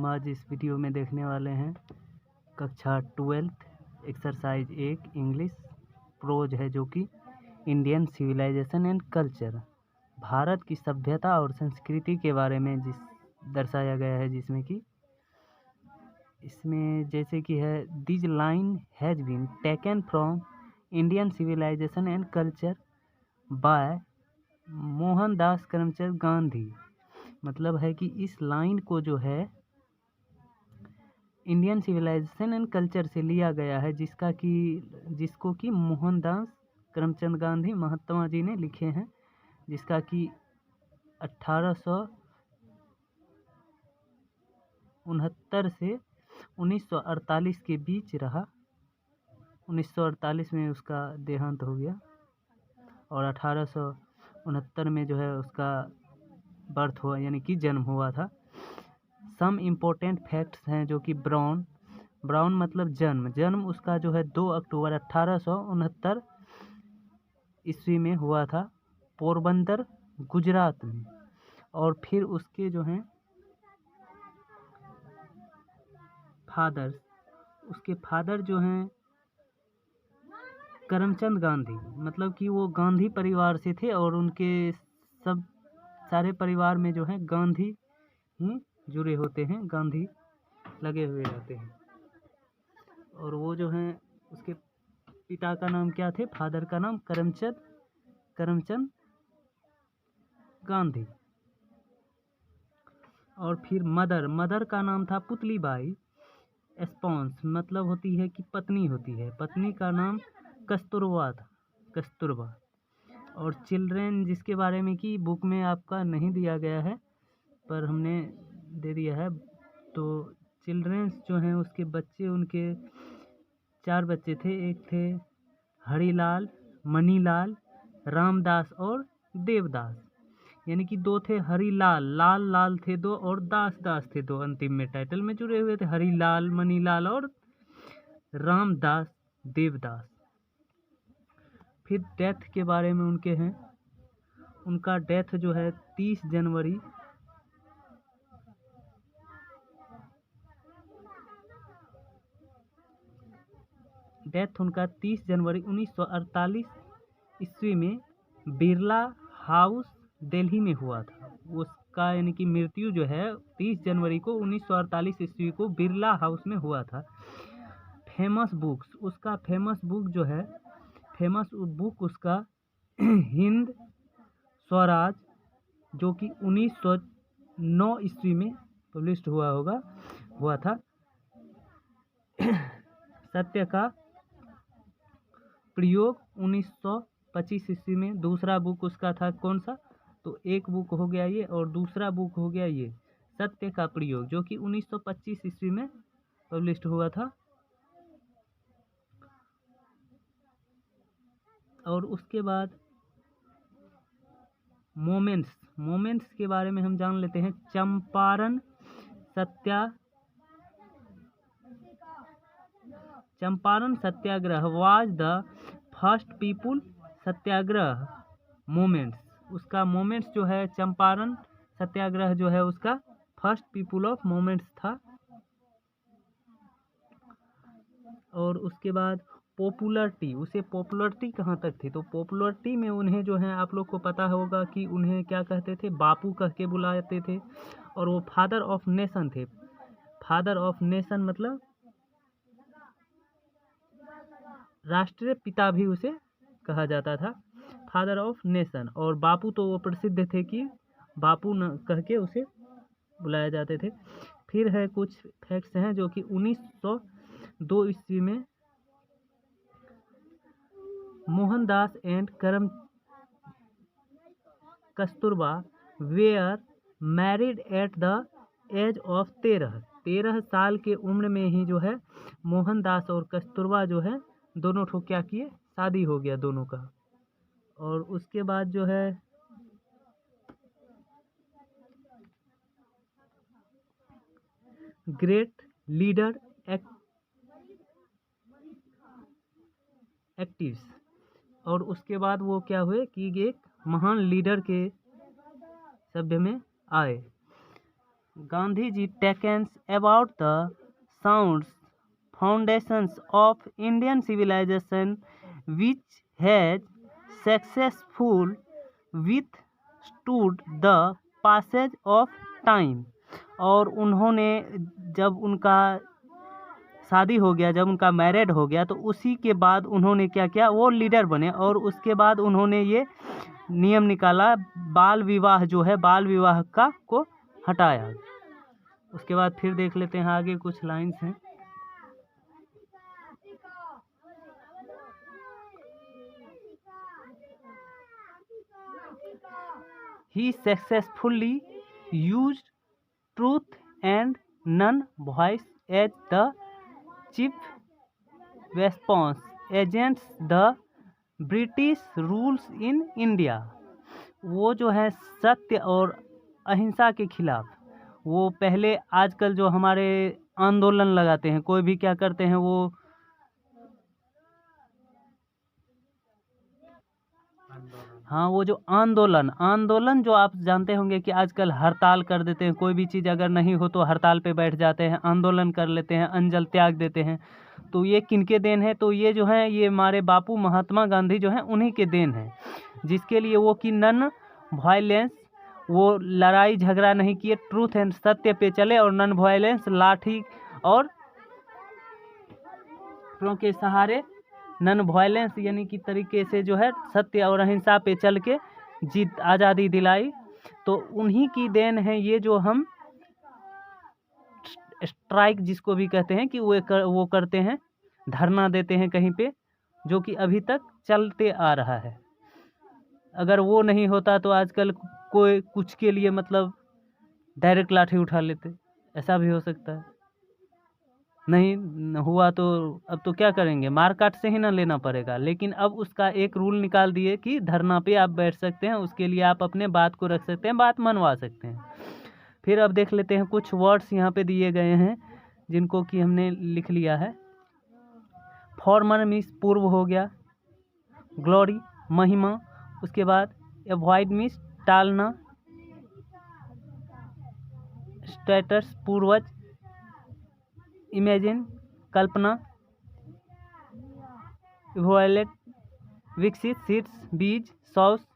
आज इस वीडियो में देखने वाले हैं कक्षा 12 एक्सरसाइज 1 इंग्लिश प्रोज है, जो कि Indian civilisation and culture, Bharat की सभ्यता और संस्कृति के बारे में दर्शाया गया है। जिसमें कि इसमें जैसे कि है, this line has been taken from Indian civilisation and culture by Mohandas Karamchand Gandhi. मतलब है कि इस लाइन को जो है इंडियन सिविलाइजेशन एंड कल्चर से लिया गया है, जिसको कि मोहनदास करमचंद गांधी महात्मा जी ने लिखे हैं, जिसका कि 1869 से 1948 के बीच रहा। 1948 में उसका देहांत हो गया और 1869 में जो है उसका बर्थ हुआ, यानी कि जन्म हुआ था। सम इम्पोर्टेंट फैक्ट्स हैं, जो कि ब्राउन मतलब जन्म उसका जो है 2 अक्टूबर 1869 ईस्वी में हुआ था, पोरबंदर गुजरात में। और फिर उसके जो हैं उसके फादर जो हैं करमचंद गांधी, मतलब कि वो गांधी परिवार से थे और उनके सब सारे परिवार में जो है गांधी ही जुड़े होते हैं, गांधी लगे हुए रहते हैं। और वो जो हैं उसके पिता का नाम क्या थे, फादर का नाम करमचंद गांधी। और फिर मदर का नाम था पुतलीबाई। स्पॉन्स मतलब होती है कि पत्नी होती है, पत्नी का नाम कस्तूरबा। और चिल्ड्रेन, जिसके बारे में कि बुक में आपका नहीं दिया गया है पर हमने दे दिया है, तो चिल्ड्रेंस जो हैं उसके बच्चे, उनके 4 बच्चे थे। एक थे हरिलाल, मनीलाल, रामदास और देवदास। यानी कि 2 थे हरिलाल, लाल थे 2 और दास थे 2। अंतिम में टाइटल में जुड़े हुए थे हरिलाल, मनीलाल और रामदास, देवदास। फिर डेथ के बारे में उनके हैं, उनका डेथ जो है 30 जनवरी 1948 ईस्वी में बिरला हाउस दिल्ली में हुआ था। उसका यानी कि मृत्यु जो है 30 जनवरी को 1948 ईस्वी को बिरला हाउस में हुआ था। फेमस बुक उसका हिंद स्वराज, जो कि 1909 ईस्वी में पब्लिश हुआ था। सत्य का प्रयोग 1925 ईस्वी में। दूसरा बुक उसका था कौन सा, तो एक बुक हो गया ये और दूसरा बुक हो गया ये सत्य का प्रयोग, जो कि 1925 ईस्वी में पब्लिश हुआ था। और उसके बाद मोमेंट्स के बारे में हम जान लेते हैं। Champaran satyagraha was the first people satyagraha moments. उसका मोमेंट्स जो है चंपारण सत्याग्रह जो है उसका फर्स्ट पीपुल ऑफ मोमेंट्स था। और उसके बाद पॉपुलरिटी कहाँ तक थी, तो पॉपुलरिटी में उन्हें जो है आप लोग को पता होगा कि उन्हें क्या कहते थे, बापू कह के बुलाते थे। और वो फादर ऑफ नेशन थे। फादर ऑफ नेशन मतलब राष्ट्रीय पिता भी उसे कहा जाता था, फादर ऑफ नेशन। और बापू तो वो प्रसिद्ध थे कि बापू न कह के उसे बुलाया जाते थे। फिर है कुछ फैक्ट्स हैं, जो कि 1902 ईस्वी में Mohandas and Kasturba were married at the age of 13 साल के उम्र में ही जो है मोहनदास और कस्तूरबा जो है दोनों ठो क्या किए, शादी हो गया दोनों का। और उसके बाद जो है ग्रेट लीडर एक्टिव्स। और उसके बाद वो क्या हुए कि एक महान लीडर के सभ्य में आए। Gandhiji talks about the sound foundations of Indian civilization which has successfully withstood the passage of time। और उन्होंने जब उनका शादी हो गया, जब उनका मैरिड हो गया, तो उसी के बाद उन्होंने क्या किया, वो लीडर बने और उसके बाद उन्होंने ये नियम निकाला, बाल विवाह जो है, बाल विवाह का को हटाया। उसके बाद फिर देख लेते हैं आगे कुछ लाइंस हैं। He successfully used truth and non-violence as the chief weapons against the British rules in India। वो जो है सत्य और अहिंसा के खिलाफ, वो पहले आजकल जो हमारे आंदोलन लगाते हैं, कोई भी क्या करते हैं, वो हाँ, वो जो आंदोलन जो आप जानते होंगे कि आजकल हड़ताल कर देते हैं, कोई भी चीज़ अगर नहीं हो तो हड़ताल पे बैठ जाते हैं, आंदोलन कर लेते हैं, अंजल त्याग देते हैं। तो ये किनके देन है? तो ये जो है, ये हमारे बापू महात्मा गांधी जो हैं उन्हीं के देन है, जिसके लिए वो कि नन वायलेंस, वो लड़ाई झगड़ा नहीं किए, ट्रूथ एंड सत्य पे चले, और नन वायलेंस लाठी और के सहारे, नन वायलेंस यानी कि तरीके से जो है सत्य और अहिंसा पे चल के जीत आज़ादी दिलाई। तो उन्हीं की देन है ये जो हम स्ट्राइक जिसको भी कहते हैं कि वो करते हैं, धरना देते हैं कहीं पे, जो कि अभी तक चलते आ रहा है। अगर वो नहीं होता तो आजकल कोई कुछ के लिए मतलब डायरेक्ट लाठी उठा लेते, ऐसा भी हो सकता है। नहीं हुआ तो अब तो क्या करेंगे, मार काट से ही ना लेना पड़ेगा। लेकिन अब उसका एक रूल निकाल दिए कि धरना पे आप बैठ सकते हैं, उसके लिए आप अपने बात को रख सकते हैं, बात मनवा सकते हैं। फिर अब देख लेते हैं कुछ वर्ड्स यहाँ पे दिए गए हैं जिनको कि हमने लिख लिया है। फॉर्मर मीन्स पूर्व हो गया, ग्लोरी महिमा, उसके बाद एवॉइड मीन्स टालना, स्टेटस पूर्वज, इमेजिन कल्पना, इवोलेट विकसित, सीड्स बीज, सॉस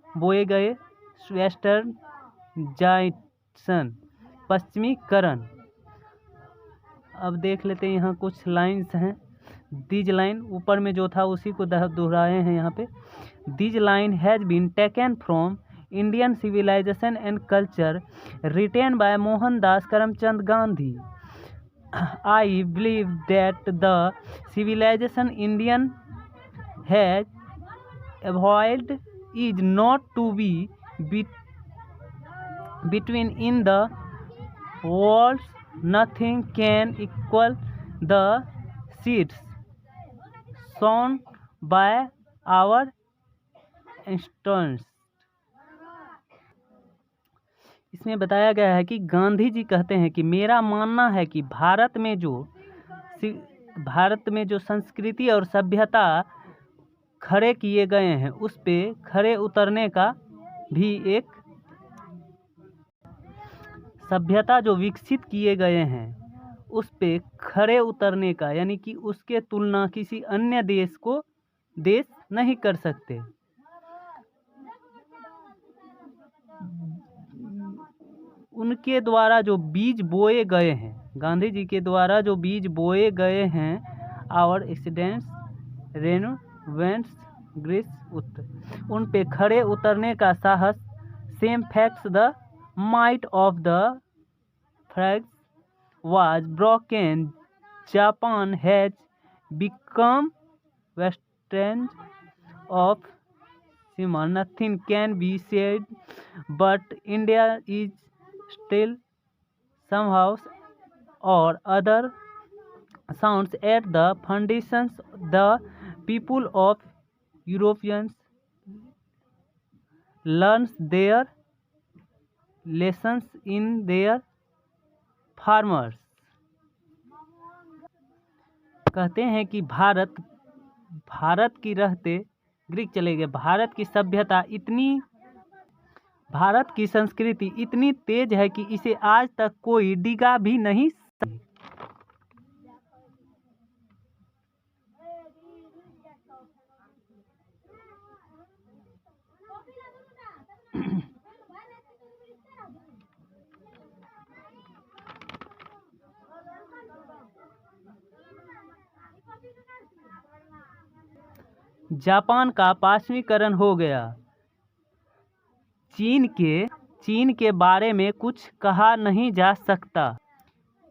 बोए गए, वेस्टर्न जाइसन पश्चिमीकरण। अब देख लेते हैं यहाँ कुछ लाइंस हैं। दीज लाइन ऊपर में जो था उसी को दोहराए हैं यहाँ पे। These line has been taken from Indian civilisation and culture written by Mohandas Karamchand Gandhi. I believe that the civilization Indian has evolved is not to be between in the worlds. Nothing can equal the seeds sown by our ancestors। इसमें बताया गया है कि गांधी जी कहते हैं कि मेरा मानना है कि भारत में जो संस्कृति और सभ्यता खड़े किए गए हैं, उस पे खड़े उतरने का भी एक, सभ्यता जो विकसित किए गए हैं उस पे खड़े उतरने का, यानी कि उसके तुलना किसी अन्य देश नहीं कर सकते। उनके द्वारा जो बीज बोए गए हैं, गांधी जी के द्वारा जो बीज बोए गए हैं, आवर एक्सीडेंट्स रेनोवेंट्स ग्रीस उत्तर, उन पे खड़े उतरने का साहस, same facts the might of the फ्रैग्स was broken, Japan has become western of Seema, nothing can be said but India is still somehow or other sounds at the foundations. The people of Europeans learns their lessons in their farmers। कहते हैं कि भारत की रहते Greek चले गए। भारत की सभ्यता इतनी भारत की संस्कृति इतनी तेज है कि इसे आज तक कोई डिगा भी नहीं जापान का पाश्चीकरण हो गया। चीन के बारे में कुछ कहा नहीं जा सकता,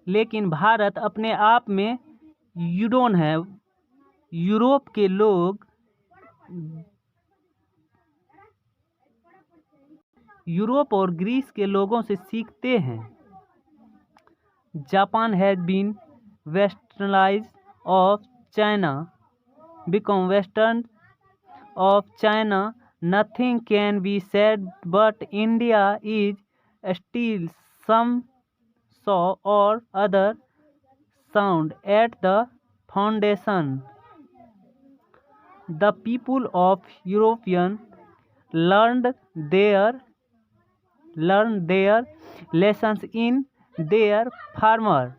लेकिन भारत अपने आप में यूरोन है। यूरोप के लोग यूरोप और ग्रीस के लोगों से सीखते हैं। Japan has been westernised of China, become western of China. Nothing can be said but India is still some so or other sound at the foundation. The people of European learned their lessons in their farmer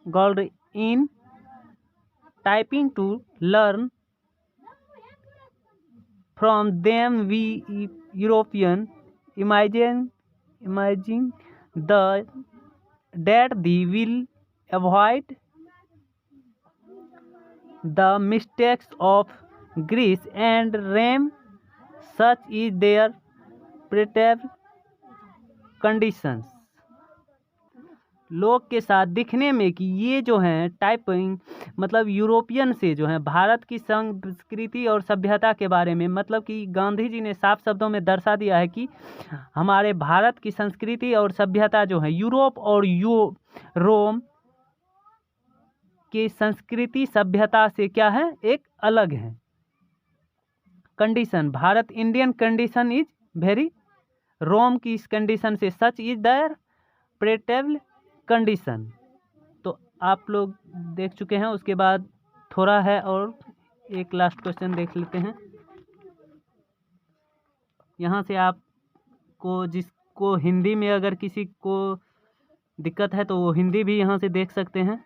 gold in typing to learn from them. We European imagine that they will avoid the mistakes of Greece and Rome. Such is their preterve conditions. लोग के साथ दिखने में कि ये जो हैं typing मतलब यूरोपियन से जो है भारत की संस्कृति और सभ्यता के बारे में, मतलब कि गांधी जी ने साफ शब्दों में दर्शा दिया है कि हमारे भारत की संस्कृति और सभ्यता जो है यूरोप और रोम की संस्कृति सभ्यता से क्या है, एक अलग है। Condition Bharat Indian condition is very Rome की इस कंडीशन से सच इज देयर प्रेटेबल कंडीशन। तो आप लोग देख चुके हैं। उसके बाद थोड़ा है और एक लास्ट क्वेश्चन देख लेते हैं। यहाँ से आपको जिसको हिंदी में अगर किसी को दिक्कत है तो वो हिंदी भी यहाँ से देख सकते हैं।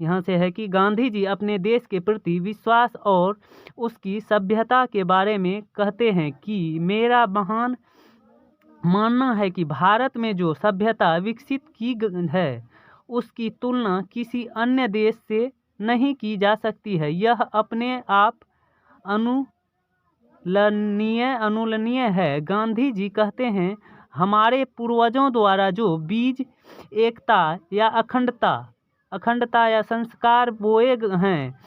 यहाँ से है कि गांधी जी अपने देश के प्रति विश्वास और उसकी सभ्यता के बारे में कहते हैं कि मेरा महान मानना है कि भारत में जो सभ्यता विकसित की है उसकी तुलना किसी अन्य देश से नहीं की जा सकती है। यह अपने आप अनुलनीय है। गांधी जी कहते हैं हमारे पूर्वजों द्वारा जो बीज एकता या अखंडता या संस्कार बोए हैं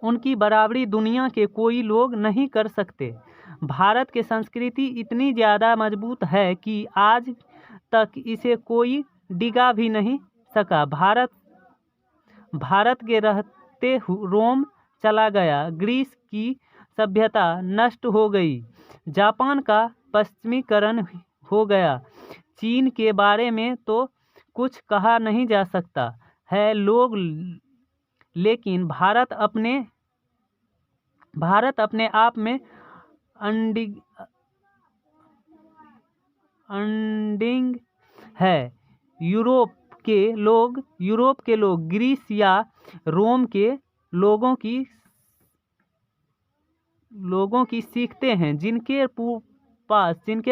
उनकी बराबरी दुनिया के कोई लोग नहीं कर सकते। भारत की संस्कृति इतनी ज़्यादा मजबूत है कि आज तक इसे कोई डिगा भी नहीं सका। भारत के रहते रोम चला गया, ग्रीस की सभ्यता नष्ट हो गई, जापान का पश्चिमीकरण हो गया, चीन के बारे में तो कुछ कहा नहीं जा सकता है लोग, लेकिन भारत अपने आप में अनडिंग है। यूरोप के लोग ग्रीस या रोम के लोगों की सीखते हैं जिनके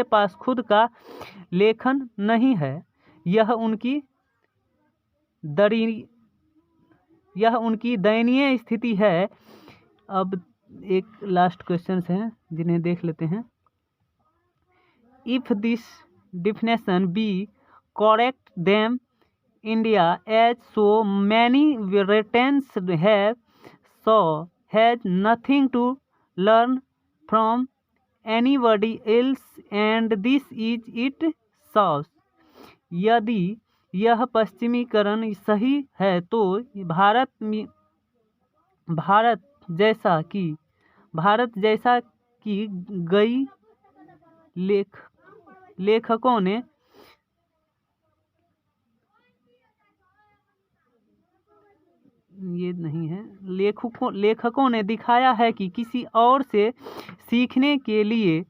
पास खुद का लेखन नहीं है। यह उनकी दयनीय स्थिति है। अब एक लास्ट क्वेश्चन है जिन्हें देख लेते हैं। If this definition be correct then India as so many returns has nothing to learn from anybody else and this is it solves। यदि यह पश्चिमीकरण सही है तो भारत जैसा कि कई लेखकों ने ये नहीं है। लेखकों ने दिखाया है कि किसी और से सीखने के लिए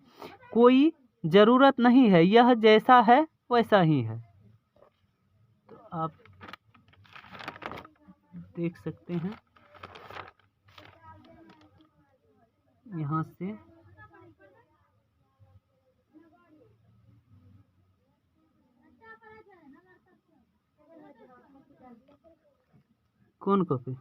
कोई ज़रूरत नहीं है, यह जैसा है वैसा ही है। तो आप देख सकते हैं यहाँ से। कौन कॉपी?